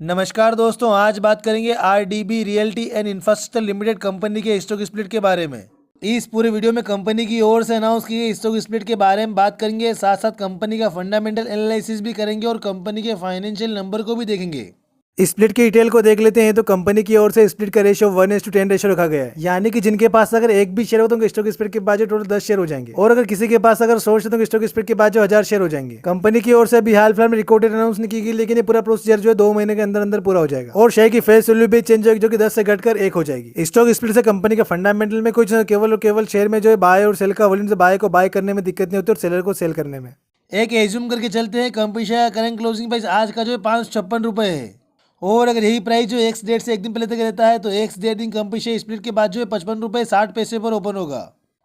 नमस्कार दोस्तों, आज बात करेंगे RDB realty and infrastructure limited company के स्टॉक स्प्लिट के बारे में। इस पूरे वीडियो में कंपनी की ओर से अनाउंस किए गए स्टॉक स्प्लिट के बारे में बात करेंगे, साथ साथ कंपनी का फंडामेंटल एनालिसिस भी करेंगे और कंपनी के फाइनेंशियल नंबर को भी देखेंगे। स्प्लिट की डिटेल को देख लेते हैं तो कंपनी की ओर से स्प्लिट का रेशियो 1:10 रेशियो रखा गया है, यानी कि जिनके पास अगर एक भी शेयर हो तो उनके स्टॉक स्प्लिट के बाद जो टोटल 10 शेयर हो जाएंगे, और अगर किसी के पास अगर 100 शेयर तो स्टॉक स्प्लिट के बाद जो 1000 शेयर हो जाएंगे। कंपनी की ओर से अभी हाल फिलहाल में रिकॉर्डेड अनाउंस नहीं की गई, लेकिन ये पूरा प्रोसीजर जो है 2 महीने के अंदर अंदर पूरा हो जाएगा और शेयर की फेस वैल्यू भी चेंज होगी, जो कि 10 से घटकर 1 हो जाएगी। स्टॉक स्प्लिट से कंपनी का फंडामेंटल में कुछ केवल शेयर में जो है बाय और सेल का वॉल्यूम से बाय को बाय करने में दिक्कत नहीं होती और सेलर को सेल करने में। एक एज्यूम करके चलते हैं, company share current closing price आज का जो है 556 रुपए है, और अगर यही प्राइस जो एक्स डेट से एक दिन पहले तक रहता है तो एक्स डेट दिन कंपनी शेयर स्प्लिट के बाद जो है 55 रुपये 60 पैसे पर ओपन होगा।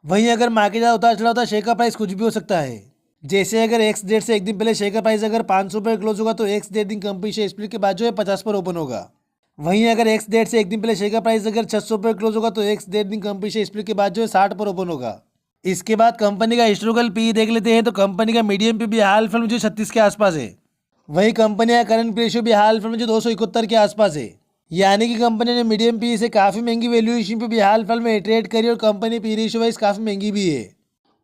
वहीं अगर मार्केट ज़्यादा उतार चढ़ा होता है, शेयर का प्राइस कुछ भी हो सकता है। जैसे अगर एक्स डेट से एक दिन पहले शेयर का प्राइस अगर 500 रुपये क्लोज होगा तो एक्स डेट दिन कंपनी शेयर स्प्लिट के बाद जो है 50 पर ओपन होगा। वहीं अगर एक्स डेट से एक दिन पहले शेयर का प्राइस अगर 600 रुपये क्लोज होगा तो एक्स डेट दिन कंपनी शेयर स्प्लिट के बाद जो है 60 पर ओपन होगा। इसके बाद कंपनी का हिस्टोरिकल पी देख लेते हैं तो कंपनी का मीडियम पी भी हाल फिलहाल जो 36 के आसपास है। वही कंपनी का करंट रेशियो भी हाल फिलहाल में जो 271 के आसपास है, यानी कि कंपनी ने मीडियम पी से काफ़ी महंगी वैल्यूएशन पे भी हाल फिलहाल में ट्रेड करी और कंपनी पी रेशियो वाइज काफ़ी महंगी भी है।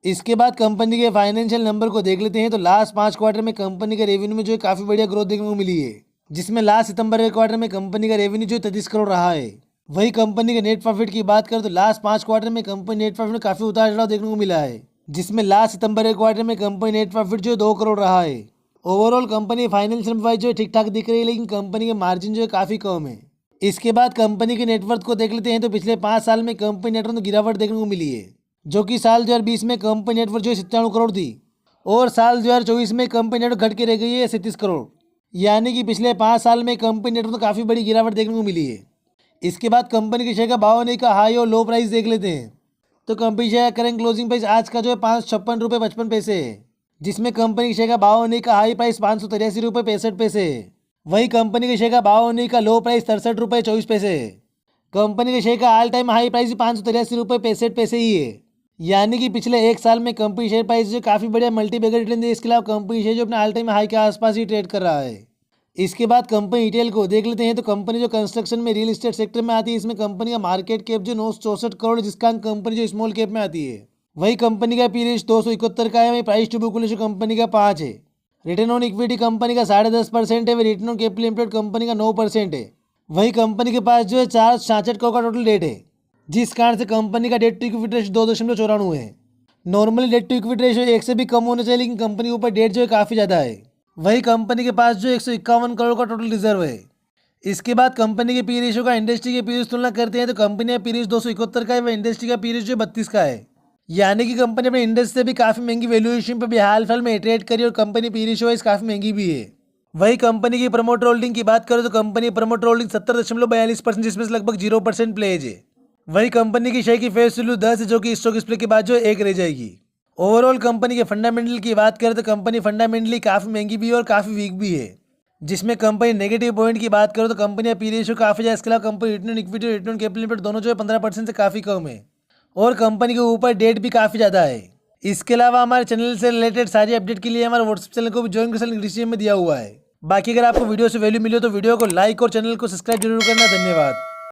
इसके बाद कंपनी के फाइनेंशियल नंबर को देख लेते हैं तो लास्ट 5 क्वार्टर में कंपनी के रेवेन्यू में जो है काफ़ी बढ़िया ग्रोथ देखने को मिली है, जिसमें लास्ट सितंबर के क्वार्टर में कंपनी का रेवेन्यू जो 33 करोड़ रहा है। वही कंपनी के नेट प्रॉफिट की बात करें तो लास्ट 5 क्वार्टर में कंपनी नेट प्रॉफिट में काफ़ी उतार चढ़ाव देखने को मिला है, जिसमें लास्ट सितंबर के क्वार्टर में कंपनी नेट प्रॉफिट जो 2 करोड़ रहा है। ओवरऑल कंपनी फाइनेंशियल वाइज जो है ठीक ठाक दिख रही है, लेकिन कंपनी के मार्जिन जो है काफ़ी कम है। इसके बाद कंपनी के नेटवर्थ को देख लेते हैं तो पिछले 5 साल में कंपनी नेटवर्थ में गिरावट देखने को मिली है, जो कि साल 2020 में कंपनी नेटवर्थ जो है 97 करोड़ थी और साल 2024 में कंपनी नेटवर्थ घट के रह गई है 37 करोड़, यानी कि पिछले 5 साल में कंपनी नेटवर्थ में काफ़ी बड़ी गिरावट देखने को मिली है। इसके बाद कंपनी के शेयर का भाव नहीं का हाई और लो प्राइस देख लेते हैं तो company share current closing price आज का जो है 556 रुपये 55 पैसे है, जिसमें कंपनी के शेयर का भाव होने का हाई प्राइस 583 रुपये 65 पैसे है। वही कंपनी के शेयर का भाव होने का लो प्राइस 63 रुपये 24 पैसे है। कंपनी के शेयर का ऑल टाइम हाई प्राइस 583 रुपये 65 पैसे ही है, यानी कि पिछले 1 साल में कंपनी शेयर प्राइस जो काफ़ी बढ़िया मल्टीबैगर रिटर्न दी। इसके अलावा कंपनी शेयर जो अपने ऑल टाइम हाई के आसपास ही ट्रेड कर रहा है। इसके बाद कंपनी डिटेल को देख लेते हैं तो कंपनी जो कंस्ट्रक्शन में रियल एस्टेट सेक्टर में आती है, इसमें कंपनी का मार्केट कैप जो 964 करोड़, जिसका अंक कंपनी जो स्मॉल कैप में आती है। वही कंपनी का पी रेशियो 271 का है। वही price to book ratio company का 5 है। रिटर्न ऑन इक्विटी कंपनी का 10.5% है। वही return on capital employed company का 9% है। वही कंपनी के पास जो है 466 करोड़ का टोटल डेट है, जिस कारण से कंपनी का डेट टू इक्विटी रेशियो 2.94 है। Normally debt to equity ratio 1 से भी कम होना चाहिए, लेकिन कंपनी के ऊपर डेट जो है काफ़ी ज़्यादा है। वही कंपनी के पास जो 151 करोड़ का टोटल रिजर्व है। इसके बाद कंपनी के पी रेशियो का इंडस्ट्री के पी रेशियो तुलना करते हैं तो कंपनी का पी रेशियो 271 का है। वह इंडस्ट्री का पी रेशियो 32 का है, यानी कि कंपनी अपने इंडस्ट्री से भी काफ़ी महंगी वैल्यूएशन पर भी हाल फिलहाल में ट्रेड करी और कंपनी पी रेशियो वाइज काफ़ी महंगी भी है। वही कंपनी की प्रमोटर होल्डिंग की बात करें तो कंपनी प्रमोटर होल्डिंग 70.42%, जिसमें से लगभग 0% प्लेज है। वही कंपनी की शेयर की फेस वैल्यू 10 है, जो कि स्टॉक स्प्लिट के बाद जो 1 रह जाएगी। ओवरऑल कंपनी के फंडामेंटल की बात करें तो कंपनी फंडामेंटली काफ़ी महंगी भी है और काफ़ी वीक भी है। जिसमें कंपनी नेगेटिव पॉइंट की बात करो तो कंपनी का पी रेशियो काफ़ी ज़्यादा, इसके अलावा कंपनी रिटर्न ऑन इक्विटी और रिटर्न ऑन कैपिटल एम्प्लॉयड दोनों जो है 15% से काफ़ी कम है, और कंपनी के ऊपर डेट भी काफ़ी ज़्यादा है। इसके अलावा हमारे चैनल से रिलेटेड सारी अपडेट के लिए हमारे व्हाट्सएप चैनल को भी ज्वाइन कर डिस्क्रिप्शन में दिया हुआ है। बाकी अगर आपको वीडियो से वैल्यू मिली हो तो वीडियो को लाइक और चैनल को सब्सक्राइब जरूर करना। धन्यवाद।